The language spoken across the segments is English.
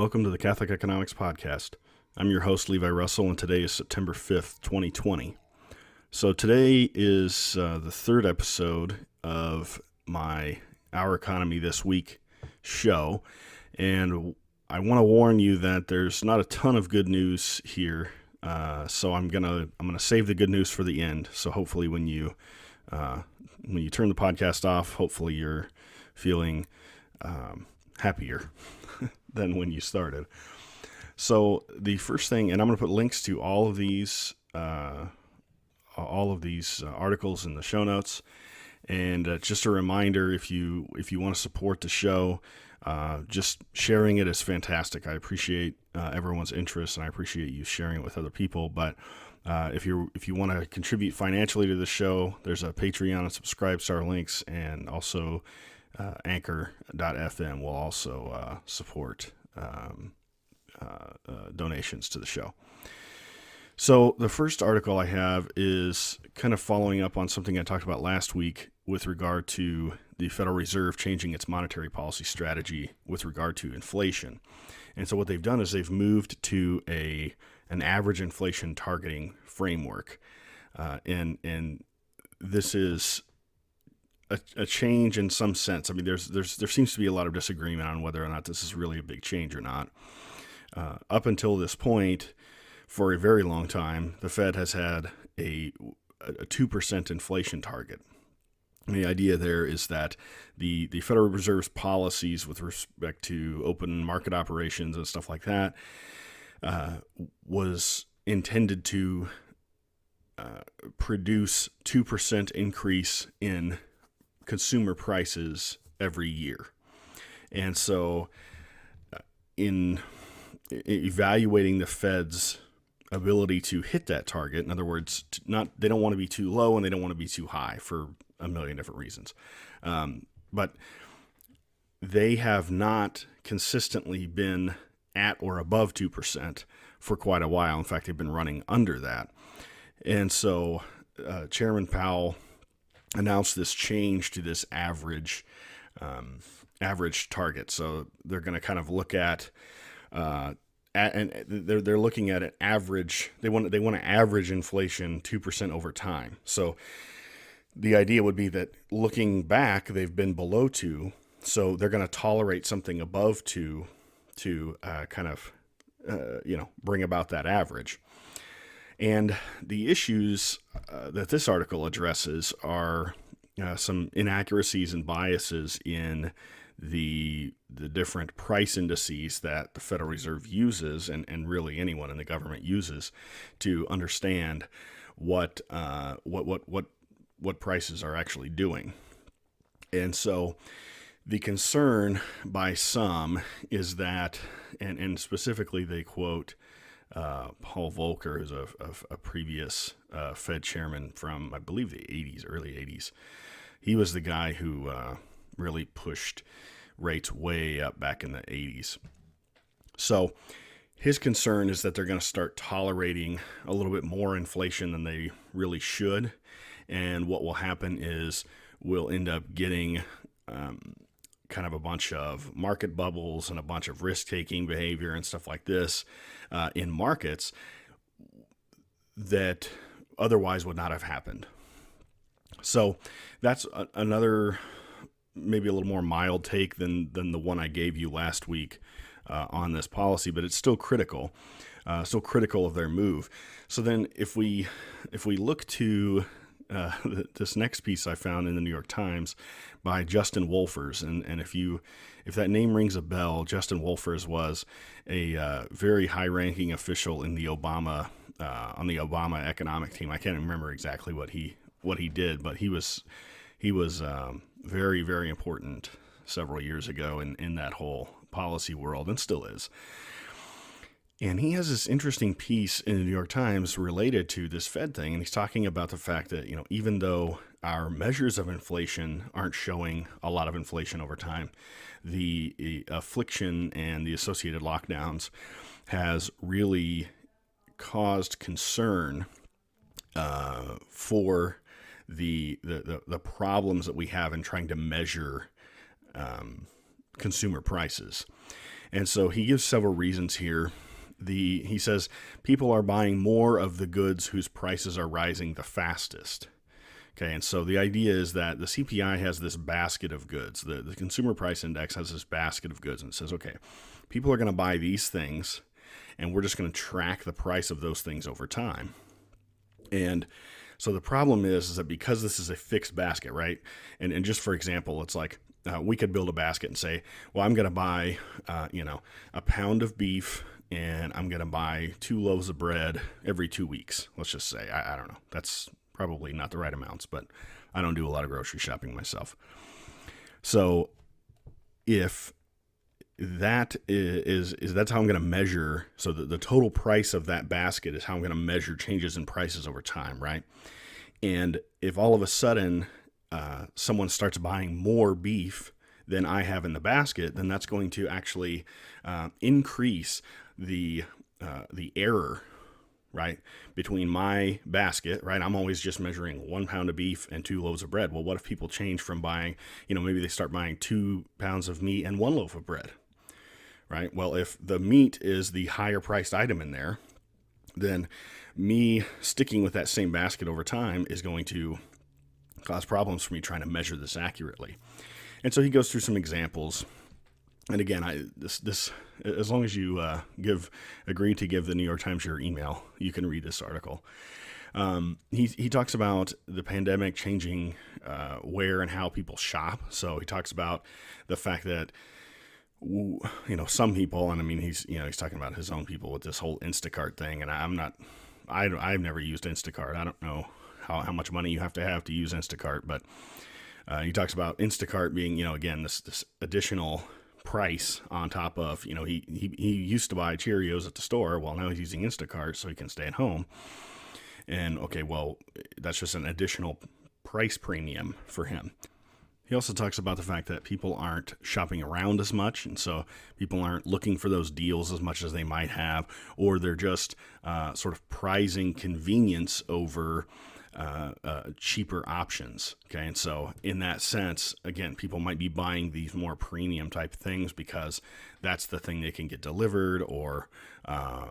welcome to the Catholic Economics Podcast. I'm your host, Levi Russell, and today is September 5th, 2020. So today is the third episode of my Our Economy This Week show, and I want to warn you that there's not a ton of good news here, so I'm gonna save the good news for the end. So hopefully when you turn the podcast off, hopefully you're feeling happier than when you started. So the first thing, and I'm going to put links to all of these articles in the show notes. And just a reminder, if you want to support the show, just sharing it is fantastic. I appreciate everyone's interest, and I appreciate you sharing it with other people. But if you want to contribute financially to the show, there's a Patreon and Subscribestar links, and also Anchor.fm will also support donations to the show. So the first article I have is kind of following up on something I talked about last week with regard to the Federal Reserve changing its monetary policy strategy with regard to inflation. And so what they've done is they've moved to an average inflation targeting framework. And this is a change in some sense. I mean, there seems to be a lot of disagreement on whether or not this is really a big change or not. Up until this point, for a very long time, the Fed has had a 2% inflation target. And the idea there is that the Federal Reserve's policies with respect to open market operations and stuff like that was intended to produce 2% increase in consumer prices every year. And so in evaluating the Fed's ability to hit that target, in other words, they don't want to be too low and they don't want to be too high for a million different reasons. But they have not consistently been at or above 2% for quite a while. In fact, they've been running under that. And so Chairman Powell announced this change to this average target. So they're going to kind of look at and they're looking at an average. They want to average inflation 2% over time. So the idea would be that looking back, they've been below 2, so they're going to tolerate something above 2 to bring about that average. And the issues that this article addresses are some inaccuracies and biases in the different price indices that the Federal Reserve uses, and really anyone in the government uses, to understand what prices are actually doing. And so the concern by some is that, and specifically they quote Paul Volcker, who's a previous Fed chairman from, I believe, the early 80s. He was the guy who really pushed rates way up back in the 80s. So his concern is that they're going to start tolerating a little bit more inflation than they really should. And what will happen is we'll end up getting kind of a bunch of market bubbles and a bunch of risk-taking behavior and stuff like this in markets that otherwise would not have happened. So that's another, maybe a little more mild take than the one I gave you last week on this policy, but it's still critical of their move. So then if we look to this next piece I found in the New York Times by Justin Wolfers, and if that name rings a bell, Justin Wolfers was a very high-ranking official in the Obama on the Obama economic team. I can't remember exactly what he did, but he was very, very important several years ago in that whole policy world, and still is. And he has this interesting piece in the New York Times related to this Fed thing, and he's talking about the fact that, even though our measures of inflation aren't showing a lot of inflation over time, the affliction and the associated lockdowns has really caused concern for the problems that we have in trying to measure consumer prices. And so he gives several reasons here. He says people are buying more of the goods whose prices are rising the fastest. Okay, and so the idea is that the CPI has this basket of goods. The Consumer Price Index has this basket of goods, and it says, okay, people are going to buy these things, and we're just going to track the price of those things over time. And so the problem is that because this is a fixed basket, right? And just for example, it's like we could build a basket and say, well, I'm going to buy, a pound of beef, and I'm going to buy 2 loaves of bread every 2 weeks. Let's just say, I don't know. That's probably not the right amounts, but I don't do a lot of grocery shopping myself. So if that is that's how I'm going to measure. So the total price of that basket is how I'm going to measure changes in prices over time, right? And if all of a sudden someone starts buying more beef than I have in the basket, then that's going to actually increase the error, right, between my basket, right? I'm always just measuring 1 pound of beef and 2 loaves of bread. Well, what if people change from buying, maybe they start buying 2 pounds of meat and 1 loaf of bread, right? Well, if the meat is the higher priced item in there, then me sticking with that same basket over time is going to cause problems for me trying to measure this accurately. And so he goes through some examples. And again, this as long as you agree to give the New York Times your email, you can read this article. He talks about the pandemic changing where and how people shop. So he talks about the fact that some people, and I mean he's talking about his own people with this whole Instacart thing. And I've never used Instacart. I don't know how much money you have to use Instacart, but he talks about Instacart being again this additional price on top of, he used to buy Cheerios at the store. Well, now he's using Instacart so he can stay at home. And okay, well, that's just an additional price premium for him. He also talks about the fact that people aren't shopping around as much, and so people aren't looking for those deals as much as they might have, or they're just sort of prizing convenience over cheaper options. Okay. And so in that sense, again, people might be buying these more premium type things because that's the thing they can get delivered, or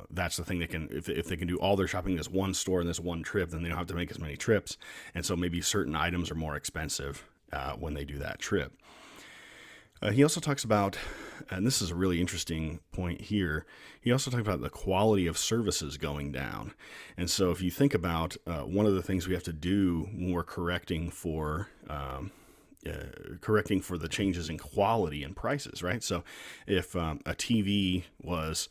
that's the thing they can, if they can do all their shopping in this one store and this one trip, then they don't have to make as many trips. And so maybe certain items are more expensive when they do that trip. He also talks about, and this is a really interesting point here, he also talks about the quality of services going down. And so if you think about one of the things we have to do when we're correcting for the changes in quality and prices, right? So if a TV was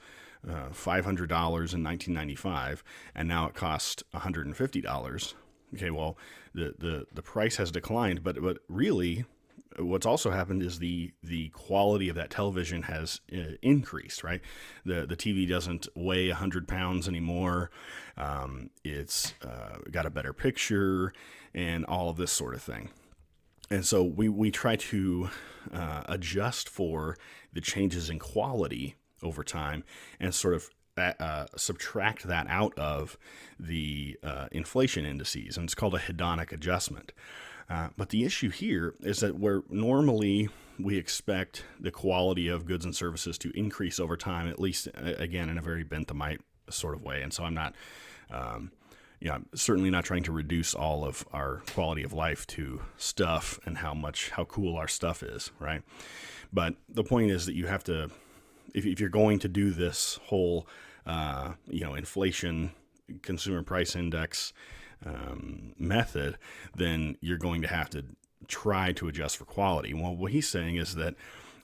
$500 in 1995 and now it costs $150, okay, well, the price has declined, but really, what's also happened is the quality of that television has increased, right? The TV doesn't weigh 100 pounds anymore. It's got a better picture and all of this sort of thing. And so we try to adjust for the changes in quality over time and sort of subtract that out of the inflation indices. And it's called a hedonic adjustment. But the issue here is that where normally we expect the quality of goods and services to increase over time, at least, again, in a very Benthamite sort of way. And so I'm not, I'm certainly not trying to reduce all of our quality of life to stuff and how cool our stuff is, right? But the point is that you have to, if you're going to do this whole, inflation, consumer price index, method, then you're going to have to try to adjust for quality. Well, what he's saying is that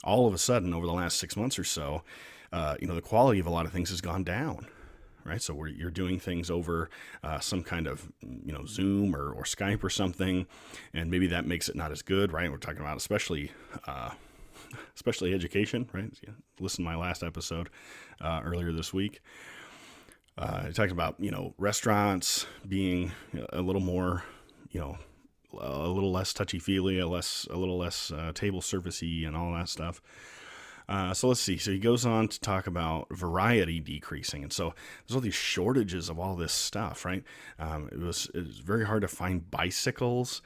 all of a sudden over the last 6 months or so, the quality of a lot of things has gone down, right? So you're doing things over some kind of, Zoom or Skype or something, and maybe that makes it not as good, right? We're talking about especially education, right? Listen to my last episode earlier this week. It talks about, restaurants being a little more, a little less touchy-feely, a little less table service-y and all that stuff. So let's see. So he goes on to talk about variety decreasing. And so there's all these shortages of all this stuff, right? It was very hard to find bicycles,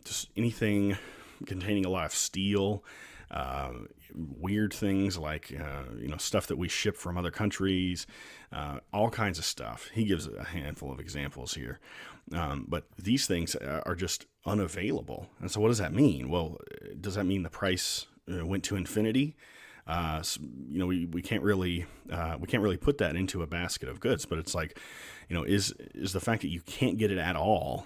just anything containing a lot of steel. weird things like, stuff that we ship from other countries, all kinds of stuff. He gives a handful of examples here. But these things are just unavailable. And so what does that mean? Well, does that mean the price went to infinity? We can't really put that into a basket of goods, but it's like, is the fact that you can't get it at all,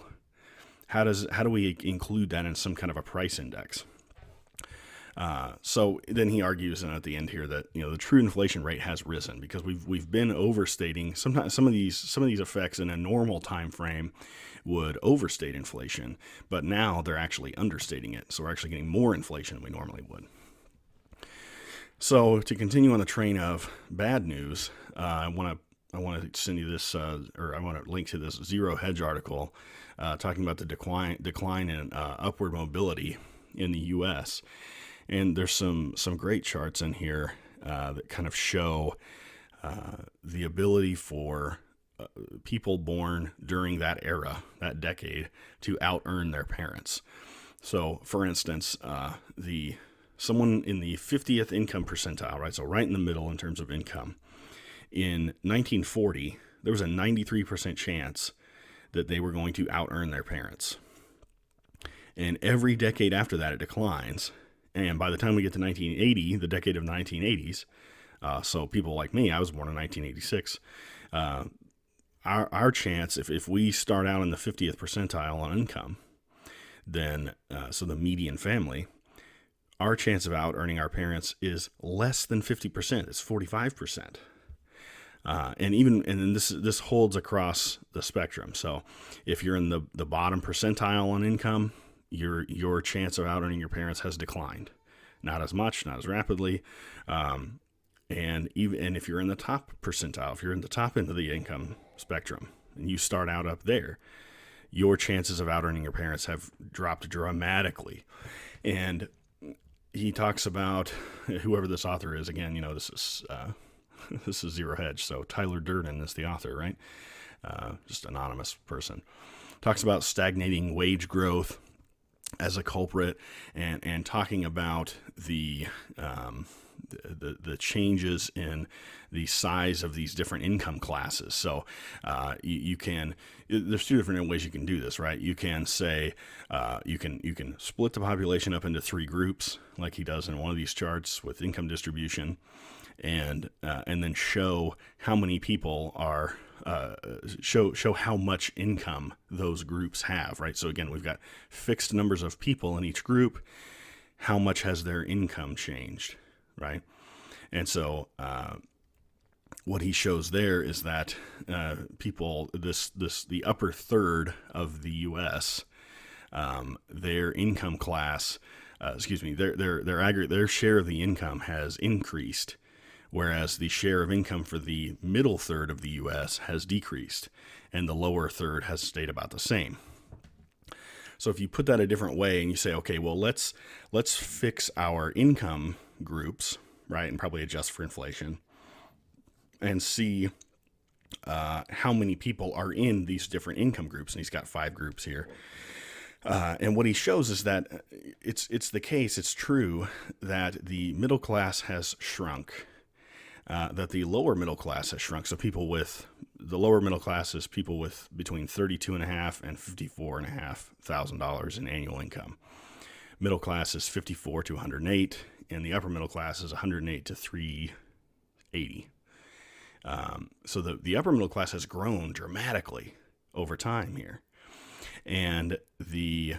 how do we include that in some kind of a price index? So then he argues, and at the end here, that the true inflation rate has risen because we've been overstating. Sometimes some of these effects in a normal time frame would overstate inflation, but now they're actually understating it. So we're actually getting more inflation than we normally would. So to continue on the train of bad news, I want to send you this, or I want to link to this Zero Hedge article talking about the decline in upward mobility in the U.S. And there's some great charts in here that kind of show the ability for people born during that era, that decade, to out-earn their parents. So, for instance, someone in the 50th income percentile, right? So right in the middle in terms of income. In 1940, there was a 93% chance that they were going to out-earn their parents. And every decade after that, it declines. And by the time we get to 1980, the decade of 1980s, so people like me, I was born in 1986, our chance, if we start out in the 50th percentile on income, then, so the median family, our chance of out-earning our parents is less than 50%. It's 45%. And this holds across the spectrum. So if you're in the bottom percentile on income, your chance of out-earning your parents has declined. Not as much, not as rapidly. And if you're in the top percentile, if you're in the top end of the income spectrum, and you start out up there, your chances of out-earning your parents have dropped dramatically. And he talks about, whoever this author is, again, this is Zero Hedge, so Tyler Durden is the author, right? Just anonymous person. Talks about stagnating wage growth as a culprit, and talking about the changes in the size of these different income classes. So there's two different ways you can do this, right? You can say you can split the population up into three groups, like he does in one of these charts with income distribution, and then show how many people are show how much income those groups have, right? So again, we've got fixed numbers of people in each group. How much has their income changed, right? And so what he shows there is that people, the upper third of the U.S., their income class, their share of the income has increased, whereas the share of income for the middle third of the U.S. has decreased, and the lower third has stayed about the same. So if you put that a different way and you say, okay, well, let's fix our income groups, right, and probably adjust for inflation, and see how many people are in these different income groups. And he's got 5 groups here. And what he shows is that it's the case, it's true, that the middle class has shrunk, that the lower middle class has shrunk. So the lower middle class is people with between $32,500 and $54,500 in annual income. Middle class is 54 to 108, and the upper middle class is 108 to 380. So the upper middle class has grown dramatically over time here, and the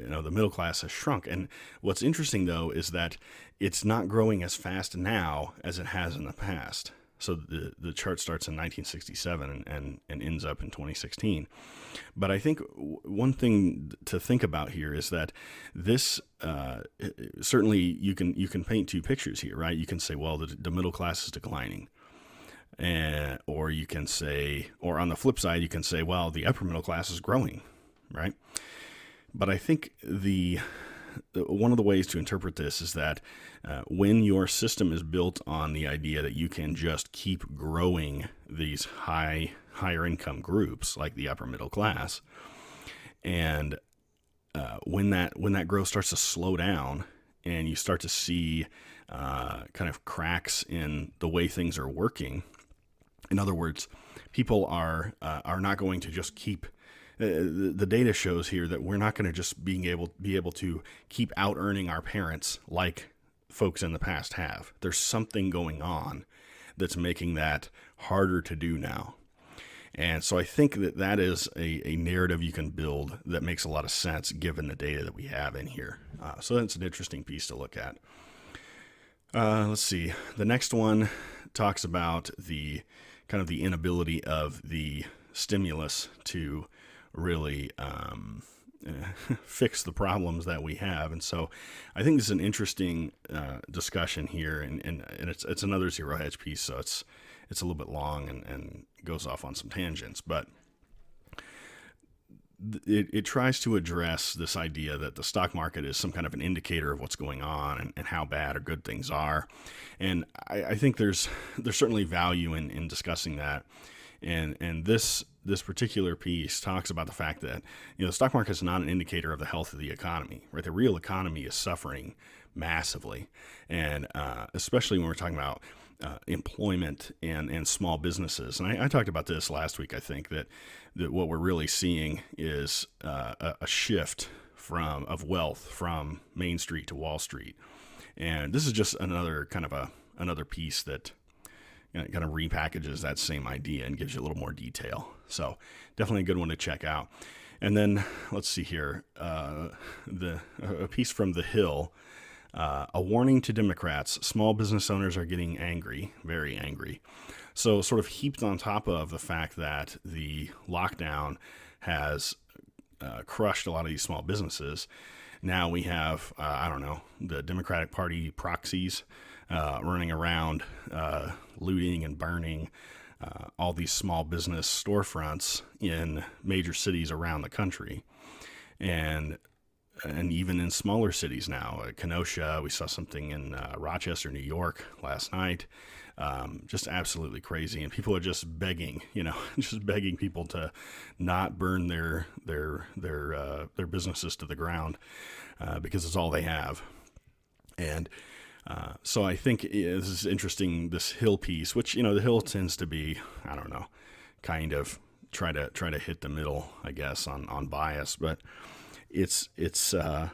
middle class has shrunk. And what's interesting, though, is that it's not growing as fast now as it has in the past. So the chart starts in 1967 and ends up in 2016. But I think one thing to think about here is that this certainly you can paint two pictures here, right? You can say, well, the middle class is declining. Or you can say, or on the flip side, you can say, well, the upper middle class is growing, right? But I think one of the ways to interpret this is that when your system is built on the idea that you can just keep growing these higher income groups, like the upper middle class, and when that growth starts to slow down and you start to see kind of cracks in the way things are working. In other words, people are not going to just keep. The data shows here that we're not going to just be able to keep out earning our parents like folks in the past have. There's something going on that's making that harder to do now. And so I think that is a narrative you can build that makes a lot of sense given the data that we have in here. So that's an interesting piece to look at. Let's see. The next one talks about the kind of the inability of the stimulus to really fix the problems that we have. And so I think this is an interesting discussion here, and it's another zero hedge piece, so it's a little bit long and goes off on some tangents, but it tries to address this idea that the stock market is some kind of an indicator of what's going on and how bad or good things are. And I think there's certainly value in discussing that. And this particular piece talks about the fact that, the stock market is not an indicator of the health of the economy, right? The real economy is suffering massively. And especially when we're talking about employment and small businesses. And I talked about this last week. I think that what we're really seeing is a shift of wealth from Main Street to Wall Street. And this is just another piece that kind of repackages that same idea and gives you a little more detail. So definitely a good one to check out. And then let's see here, a piece from The Hill, a warning to Democrats. Small business owners are getting angry, very angry. So sort of heaped on top of the fact that the lockdown has crushed a lot of these small businesses. Now we have, the Democratic Party proxies running around looting and burning all these small business storefronts in major cities around the country. And even in smaller cities now, Kenosha, we saw something in Rochester, New York last night. Just absolutely crazy. And people are just begging, just begging people to not burn their businesses to the ground because it's all they have. And so I think this is interesting, this Hill piece, which, the Hill tends to be, kind of try to hit the middle, I guess, on bias. But it's the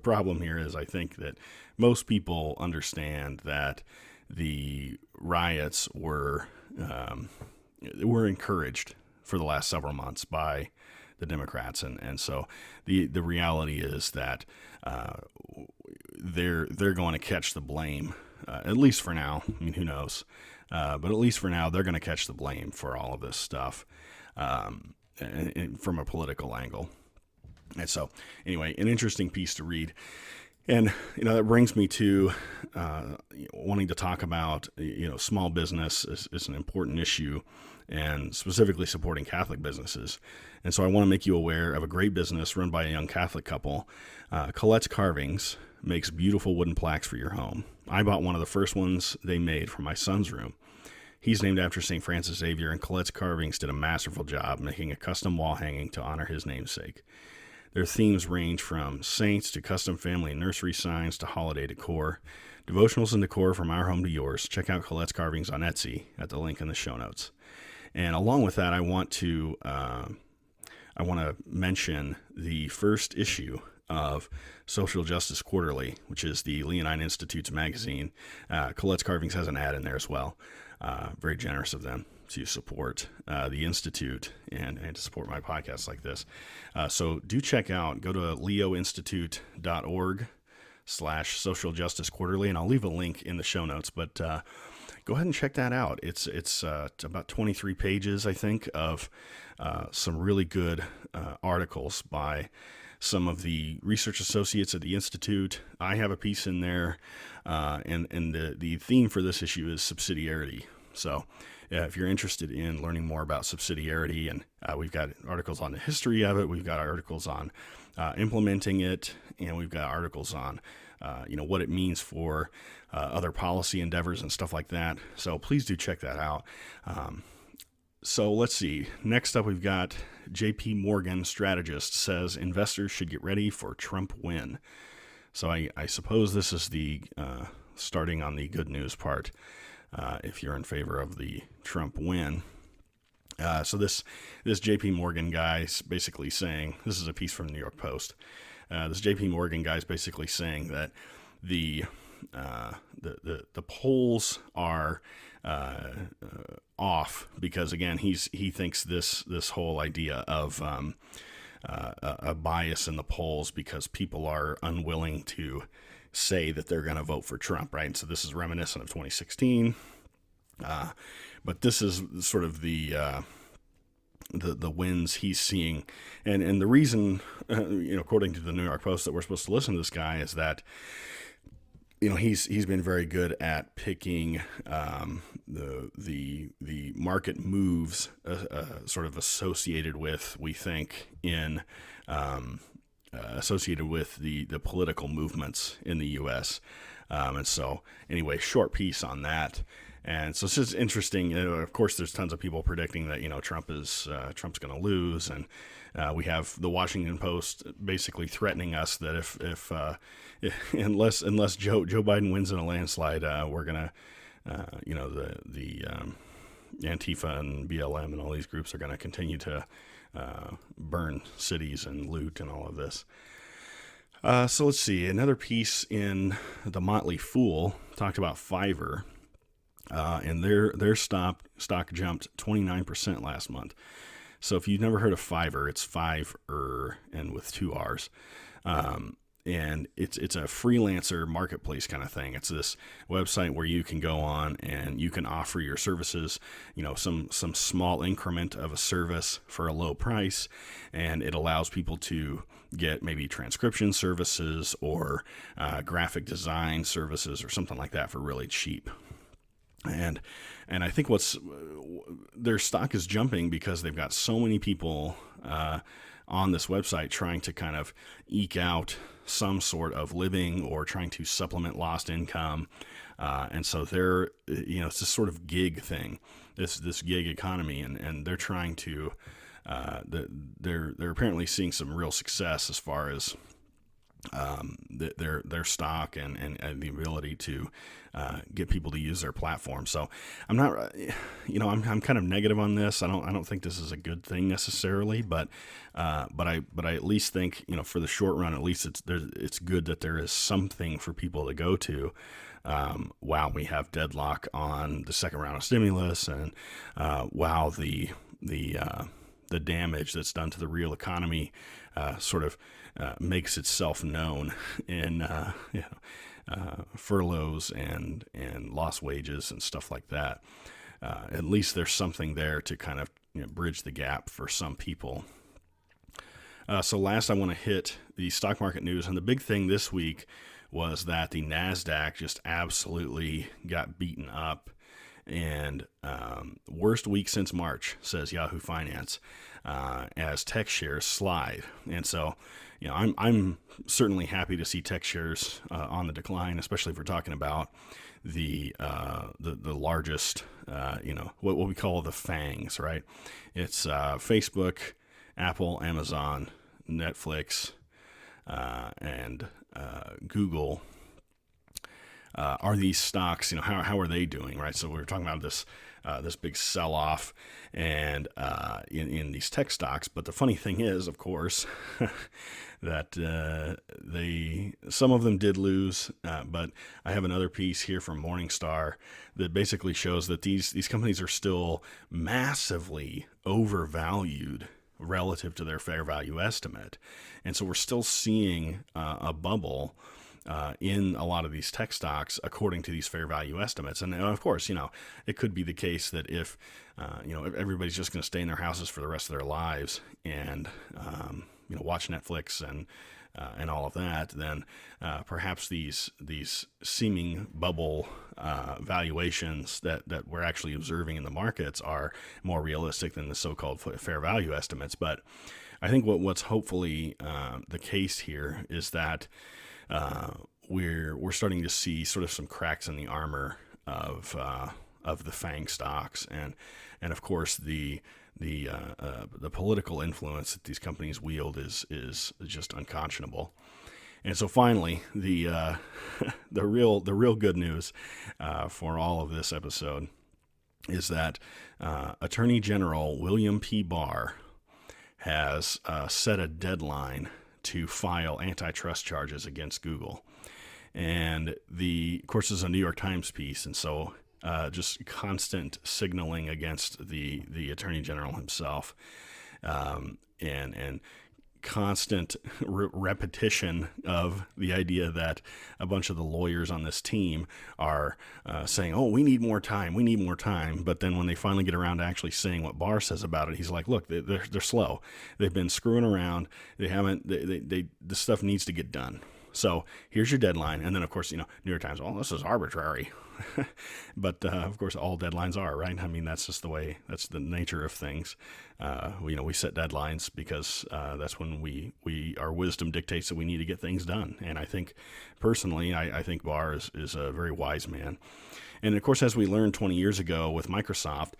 problem here is I think that most people understand that the riots were encouraged for the last several months by the Democrats, and so the reality is that they're going to catch the blame, at least for now. I mean, who knows? But at least for now, they're going to catch the blame for all of this stuff and from a political angle. And so, anyway, an interesting piece to read. And, that brings me to wanting to talk about, small business is an important issue, and specifically supporting Catholic businesses. And so I want to make you aware of a great business run by a young Catholic couple. Colette's Carvings makes beautiful wooden plaques for your home. I bought one of the first ones they made for my son's room. He's named after St. Francis Xavier, and Colette's Carvings did a masterful job making a custom wall hanging to honor his namesake. Their themes range from saints to custom family and nursery signs to holiday decor. Devotionals and decor from our home to yours. Check out Colette's Carvings on Etsy at the link in the show notes. And along with that, I want to mention the first issue of Social Justice Quarterly, which is the Leonine Institute's magazine. Colette's Carvings has an ad in there as well. Very generous of them to support the Institute and to support my podcast like this. So do check out, go to leoinstitute.org/Social Justice Quarterly, and I'll leave a link in the show notes, but go ahead and check that out. It's about 23 pages, I think, of some really good articles by some of the research associates at the Institute. I have a piece in there, and the theme for this issue is subsidiarity. So if you're interested in learning more about subsidiarity, and we've got articles on the history of it, we've got articles on implementing it, and we've got articles on what it means for other policy endeavors and stuff like that. So please do check that out. So let's see. Next up, we've got JPMorgan strategist says investors should get ready for Trump win. So I suppose this is the starting on the good news part, if you're in favor of the Trump win. So this JPMorgan guy's basically saying, this is a piece from the New York Post. This JPMorgan guy's basically saying that the polls are off because, again, he thinks this whole idea of a bias in the polls because people are unwilling to say that they're going to vote for Trump, right? And so this is reminiscent of 2016, but this is sort of the wins he's seeing, and the reason, according to the New York Post, that we're supposed to listen to this guy is that he's been very good at picking the market moves sort of associated with, we think, associated with the political movements in the U.S. And so anyway, short piece on that. And so it's just interesting. Of course, there's tons of people predicting that Trump's going to lose, and we have the Washington Post basically threatening us that if unless Joe Biden wins in a landslide, we're gonna the Antifa and BLM and all these groups are going to continue to burn cities and loot and all of this. So let's see. Another piece in the Motley Fool talked about Fiverr. And their stock jumped 29% last month. So if you've never heard of Fiverr, it's Fiverr and with 2 R's. And it's a freelancer marketplace kind of thing. It's this website where you can go on and you can offer your services, some small increment of a service for a low price, and it allows people to get maybe transcription services or graphic design services or something like that for really cheap. And I think their stock is jumping because they've got so many people on this website trying to kind of eke out some sort of living or trying to supplement lost income. And so they're, it's this sort of gig thing, this gig economy, and they're trying to, they're apparently seeing some real success as far as their stock and the ability to get people to use their platform. So I'm not, I'm kind of negative on this. I don't think this is a good thing necessarily, but I at least think, for the short run, at least it's good that there is something for people to go to while we have deadlock on the second round of stimulus, and while the damage that's done to the real economy sort of makes itself known in furloughs and lost wages and stuff like that. At least there's something there to kind of bridge the gap for some people. So last, I want to hit the stock market news, and the big thing this week was that the Nasdaq just absolutely got beaten up. And worst week since March, says Yahoo Finance, as tech shares slide. And so, I'm certainly happy to see tech shares on the decline, especially if we're talking about the largest, what we call the FAANGs, right? It's Facebook, Apple, Amazon, Netflix, and Google. Are these stocks, how are they doing, right? So we were talking about this big sell-off and in these tech stocks. But the funny thing is, of course, that some of them did lose. But I have another piece here from Morningstar that basically shows that these companies are still massively overvalued relative to their fair value estimate. And so we're still seeing a bubble in a lot of these tech stocks according to these fair value estimates. And of course, it could be the case that if everybody's just going to stay in their houses for the rest of their lives and watch Netflix and all of that, then perhaps these seeming bubble valuations that we're actually observing in the markets are more realistic than the so-called fair value estimates. But I think what's hopefully the case here is that we're starting to see sort of some cracks in the armor of the FAANG stocks, and of course the political influence that these companies wield is just unconscionable. And so finally, the the real good news for all of this episode is that Attorney General William P. Barr has set a deadline to file antitrust charges against Google. And of course, this is a New York Times piece, and so just constant signaling against the Attorney General himself, and constant repetition of the idea that a bunch of the lawyers on this team are saying, oh, we need more time. But then when they finally get around to actually saying what Barr says about it, he's like, look, they're slow. They've been screwing around. This stuff needs to get done. So here's your deadline. And then, of course, New York Times, oh, this is arbitrary. But, of course, all deadlines are, right? I mean, that's just that's the nature of things. We set deadlines because that's when our wisdom dictates that we need to get things done. And I think, personally, I think Barr is a very wise man. And, of course, as we learned 20 years ago with Microsoft,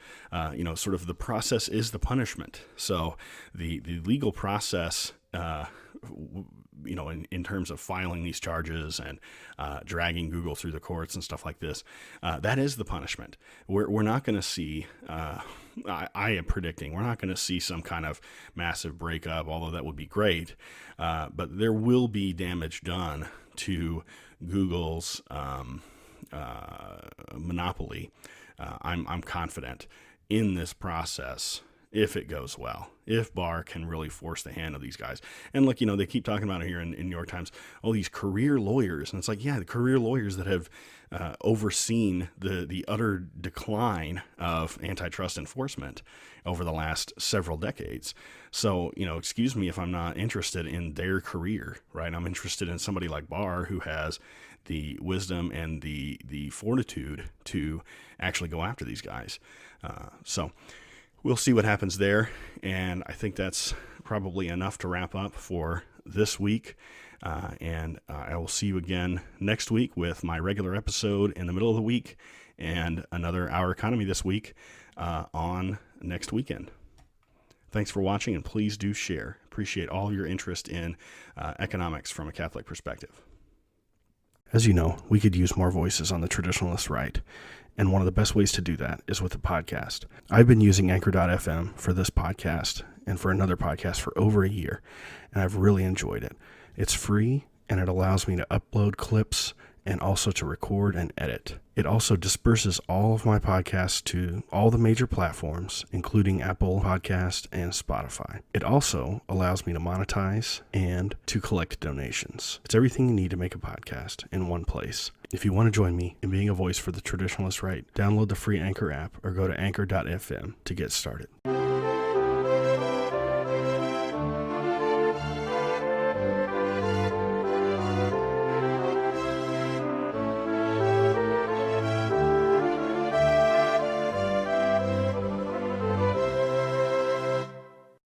sort of the process is the punishment. So the legal process, in terms of filing these charges and dragging Google through the courts and stuff like this, that is the punishment. We're not going to see, I am predicting, we're not going to see some kind of massive breakup, although that would be great. But there will be damage done to Google's monopoly. I'm confident in this process. If it goes well, if Barr can really force the hand of these guys. And look, they keep talking about it here in New York Times, these career lawyers. And it's like, yeah, the career lawyers that have overseen the utter decline of antitrust enforcement over the last several decades. So, excuse me if I'm not interested in their career, right? I'm interested in somebody like Barr who has the wisdom and the fortitude to actually go after these guys. So we'll see what happens there, and I think that's probably enough to wrap up for this week. And I will see you again next week with my regular episode in the middle of the week and another Our Economy This Week on next weekend. Thanks for watching, and please do share. Appreciate all of your interest in economics from a Catholic perspective. As you know, we could use more voices on the traditionalist right, and one of the best ways to do that is with a podcast. I've been using Anchor.fm for this podcast and for another podcast for over a year, and I've really enjoyed it. It's free, and it allows me to upload clips and also to record and edit. It also disperses all of my podcasts to all the major platforms, including Apple Podcast and Spotify. It also allows me to monetize and to collect donations. It's everything you need to make a podcast in one place. If you want to join me in being a voice for the traditionalist right, download the free Anchor app or go to anchor.fm to get started.